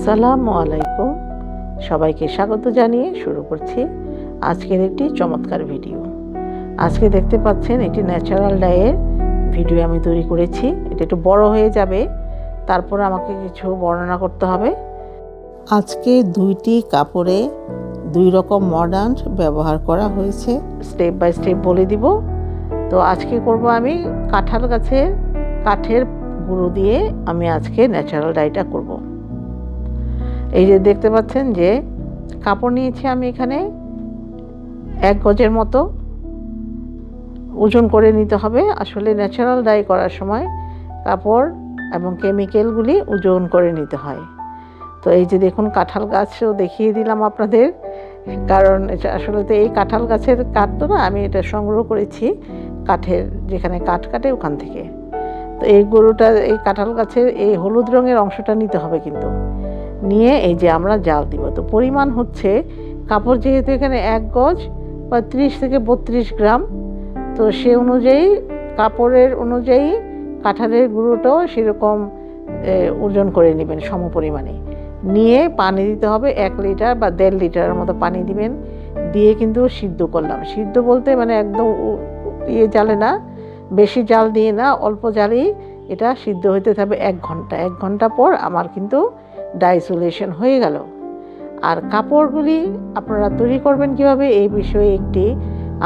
আসসালামু আলাইকুম, সবাইকে স্বাগত জানিয়ে শুরু করছি আজকের একটি চমৎকার ভিডিও। আজকে দেখতে পাচ্ছেন এটি ন্যাচারাল ডাইয়ের ভিডিও আমি তৈরি করেছি। এটা একটু বড় হয়ে যাবে, তারপর আমাকে কিছু বর্ণনা করতে হবে। আজকে দুইটি কাপড়ে দুই রকম মর্ডান্ট ব্যবহার করা হয়েছে, স্টেপ বাই স্টেপ বলে দিব। তো আজকে করব আমি কাঁঠাল গাছের কাঠের গুঁড়ো দিয়ে আমি আজকে ন্যাচারাল ডাইটা করব। এই যে দেখতে পাচ্ছেন যে কাপড় নিয়েছি আমি এখানে 1 গজের মতো। ওজন করে নিতে হবে। আসলে ন্যাচারাল ডাই করার সময় কাপড় এবং কেমিক্যালগুলি ওজন করে নিতে হয়। তো এই যে দেখুন কাঁঠাল গাছও দেখিয়ে দিলাম আপনাদের, কারণ এটা আসলে তো এই কাঁঠাল গাছের কাঠ তো না, আমি এটা সংগ্রহ করেছি কাঠের, যেখানে কাঠ কাটে ওখান থেকে। তো এই গরুটা এই কাঁঠাল গাছের এই হলুদ রঙের অংশটা নিতে হবে, কিন্তু নিয়ে এই যে আমরা জাল দিব। তো পরিমাণ হচ্ছে কাপড় যেহেতু এখানে 1 গজ বা 30 থেকে 32 গ্রাম, তো সে অনুযায়ী কাপড়ের অনুযায়ী কাঁঠালের গুঁড়োটাও সেরকম ওজন করে নেবেন, সম পরিমাণে নিয়ে পানি দিতে হবে। 1 লিটার বা 1.5 লিটারের মতো পানি দিবেন, দিয়ে কিন্তু সিদ্ধ করলাম। সিদ্ধ বলতে মানে একদম জালে না, বেশি জাল দিয়ে না, অল্প জালেই এটা সিদ্ধ হতে থাকবে 1 ঘন্টা। 1 ঘন্টা পর আমার কিন্তু ডাই সলিউশন হয়ে গেল। আর কাপড়গুলি আপনারা তৈরি করবেন কিভাবে এই বিষয়ে একটি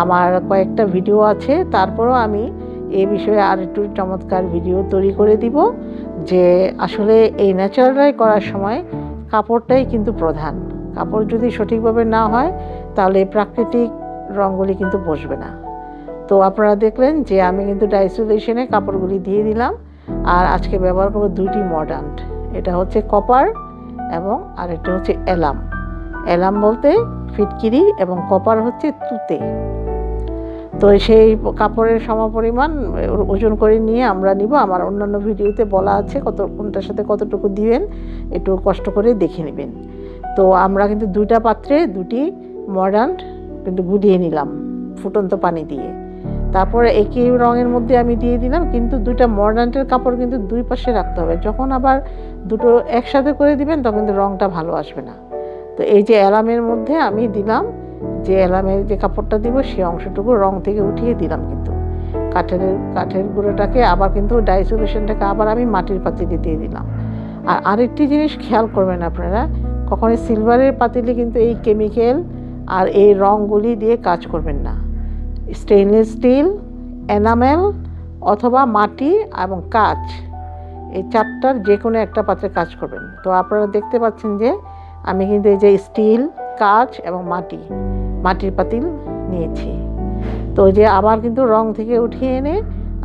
আমার কয়েকটা ভিডিও আছে, তারপরও আমি এই বিষয়ে আর একটু চমৎকার ভিডিও তৈরি করে দিব। যে আসলে এই ন্যাচারাল ডাই করার সময় কাপড়টাই কিন্তু প্রধান। কাপড় যদি সঠিকভাবে না হয় তাহলে প্রাকৃতিক রঙগুলি কিন্তু বসবে না। তো আপনারা দেখলেন যে আমি কিন্তু ডাই সলিউশনে কাপড়গুলি দিয়ে দিলাম। আর আজকে ব্যবহার করব 2টি মর্ডান্ট। এটা হচ্ছে কপার এবং আরেকটা হচ্ছে অ্যালাম। অ্যালাম বলতে ফিটকিরি এবং কপার হচ্ছে তুতে। তো সেই কাপড়ের সমপরিমাণ ওজন করে নিয়ে আমরা নিব। আমার অন্যান্য ভিডিওতে বলা আছে কোনটার সাথে কতটুকু দিবেন, একটু কষ্ট করে দেখে নেবেন। তো আমরা কিন্তু 2টা পাত্রে 2টি মর্ডান্ট কিন্তু গুলিয়ে নিলাম ফুটন্ত পানি দিয়ে। তারপরে একই রঙের মধ্যে আমি দিয়ে দিলাম, কিন্তু 2টা মর্ডান্টের কাপড় কিন্তু 2 পাশে রাখতে হবে। যখন আবার দুটো একসাথে করে দিবেন তখন কিন্তু রঙটা ভালো আসবে না। তো এই যে অ্যালামের মধ্যে আমি দিলাম, যে অ্যালামের যে কাপড়টা দিব সেই অংশটুকু রং থেকে উঠিয়ে দিলাম, কিন্তু কাঠের গুঁড়োটাকে আবার কিন্তু ডাই সলিউশনটাকে আবার আমি মাটির পাতিলে দিয়ে দিলাম। আর আরেকটি জিনিস খেয়াল করবেন আপনারা, কখনোই সিলভারের পাতিলে কিন্তু এই কেমিক্যাল আর এই রঙগুলি দিয়ে কাজ করবেন না। স্টেইনলেস স্টিল, এনামেল অথবা মাটি এবং কাঁচ, এই 4টার যে কোনো একটা পাত্রে কাজ করবেন। তো আপনারা দেখতে পাচ্ছেন যে আমি কিন্তু এই যে স্টিল, কাঁচ এবং মাটির পাতিল নিয়েছি। তো যে আবার কিন্তু রং থেকে উঠিয়ে এনে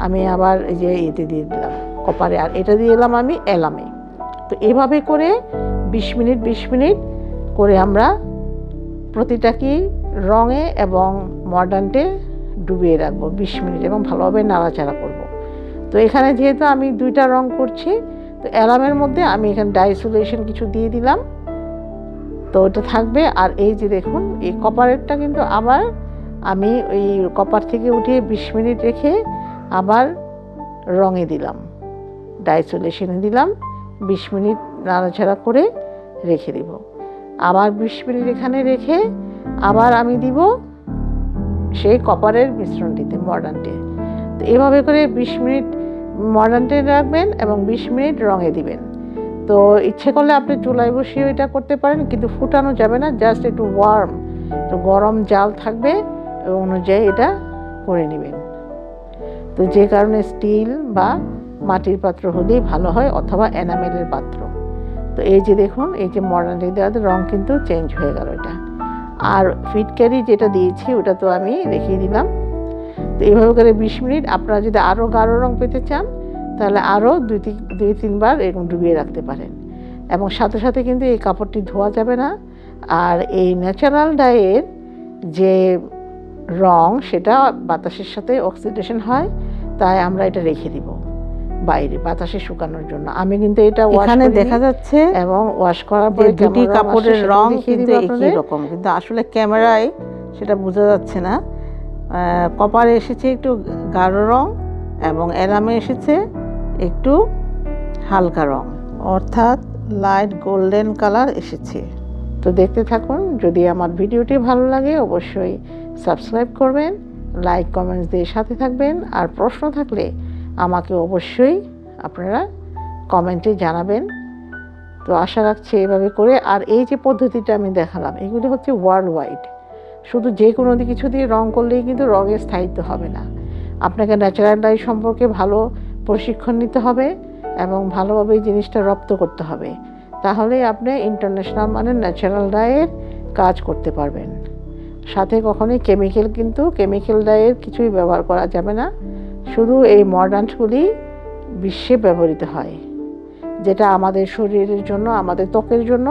আমি আবার এই যে এতে দিয়ে দিলাম কপারে, আর এটা দিয়ে দিলাম আমি অ্যালামে। তো এভাবে করে 20 মিনিট করে আমরা প্রতিটাকেই রঙে এবং মর্ডান্টে ডুবিয়ে রাখবো 20 মিনিট এবং ভালোভাবে নাড়াচাড়া করব। তো এখানে যেহেতু আমি 2টা রং করছি, তো অ্যালামের মধ্যে আমি এখানে ডাই সলিউশন কিছু দিয়ে দিলাম, তো ওটা থাকবে। আর এই যে দেখুন এই কপারেরটা কিন্তু আবার আমি ওই কপার থেকে উঠিয়ে 20 মিনিট রেখে আবার রঙে দিলাম, ডাই সলিউশনে দিলাম, 20 মিনিট নাড়াচাড়া করে রেখে দিব। আবার 20 মিনিট এখানে রেখে আবার আমি দিব সেই কপারের মিশ্রণটিতে, মর্ডান্টে। তো এভাবে করে 20 মিনিট মর্ডান্টে রাখবেন এবং 20 মিনিট রঙে দিবেন। তো ইচ্ছে করলে আপনি চুলায় বসিয়ে এটা করতে পারেন, কিন্তু ফুটানো যাবে না, জাস্ট একটু ওয়ার্ম, একটু গরম জাল থাকবে অনুযায়ী এটা করে নেবেন। তো যে কারণে স্টিল বা মাটির পাত্র হলেই ভালো হয়, অথবা এনামেলের পাত্র। তো এই যে দেখুন এই যে মর্ডান্টে দেওয়াতে রং কিন্তু চেঞ্জ হয়ে গেল এটা। আর ফিটকারি যেটা দিয়েছি ওটা তো আমি দেখিয়ে দিলাম। তো এইভাবে করে 20 মিনিট, আপনারা যদি আরও গাঢ় রং পেতে চান তাহলে আরও 2-3 বার এরকম ডুবিয়ে রাখতে পারেন। এবং সাথে সাথে কিন্তু এই কাপড়টি ধোয়া যাবে না। আর এই ন্যাচারাল ডাইয়ের যে রং সেটা বাতাসের সাথে অক্সিডেশন হয়, তাই আমরা এটা রেখে দিব বাইরে বাতাসে শুকানোর জন্য। আমি কিন্তু এটা এখানে দেখা যাচ্ছে এবং ওয়াশ করার পরে 2টি কাপড়ের রং কিন্তু একই রকম, কিন্তু আসলে ক্যামেরায় সেটা বোঝা যাচ্ছে না। কপারে এসেছে একটু গাঢ় রং এবং অ্যালামে এসেছে একটু হালকা রং, অর্থাৎ লাইট গোল্ডেন কালার এসেছে। তো দেখতে থাকুন। যদি আমার ভিডিওটি ভালো লাগে অবশ্যই সাবস্ক্রাইব করবেন, লাইক কমেন্টস দিয়ে সাথে থাকবেন। আর প্রশ্ন থাকলে আমাকে অবশ্যই আপনারা কমেন্টে জানাবেন। তো আশা রাখছি এভাবে করে। আর এই যে পদ্ধতিটা আমি দেখালাম এগুলি হচ্ছে ওয়ার্ল্ড ওয়াইড। শুধু যে কোনো কিছু দিয়ে রং করলেই কিন্তু রঙের স্থায়িত্ব হবে না। আপনাকে ন্যাচারাল ডাই সম্পর্কে ভালো প্রশিক্ষণ নিতে হবে এবং ভালোভাবে এই জিনিসটা রপ্ত করতে হবে। তাহলেই আপনি ইন্টারন্যাশনাল মানের ন্যাচারাল ডাইয়ের কাজ করতে পারবেন। সাথে কখনোই কেমিক্যাল ডাইয়ের কিছুই ব্যবহার করা যাবে না। শুধু এই মর্ডান্টগুলি বিশ্বে ব্যবহৃত হয়, যেটা আমাদের শরীরের জন্য, আমাদের ত্বকের জন্য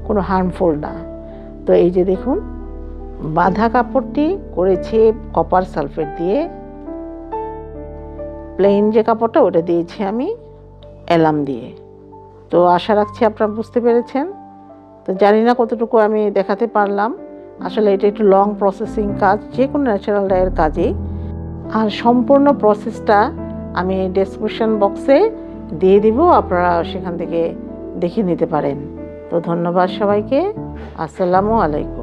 কোনো হার্মফুল না। তো এই যে দেখুন, বাঁধা কাপড়টি করেছে কপার সালফেট দিয়ে, প্লেন যে কাপড়টা ওটা দিয়েছি আমি অ্যালাম দিয়ে। তো আশা রাখছি আপনারা বুঝতে পেরেছেন। তো জানি না কতটুকু আমি দেখাতে পারলাম। আসলে এটা একটু লং প্রসেসিং কাজ, যে কোনো ন্যাচারাল ডাইয়ের কাজে। আর সম্পূর্ণ প্রসেসটা আমি ডেসক্রিপশন বক্সে দিয়ে দিব, আপনারা সেখান থেকে দেখে নিতে পারেন। তো ধন্যবাদ সবাইকে। আসসালামু আলাইকুম।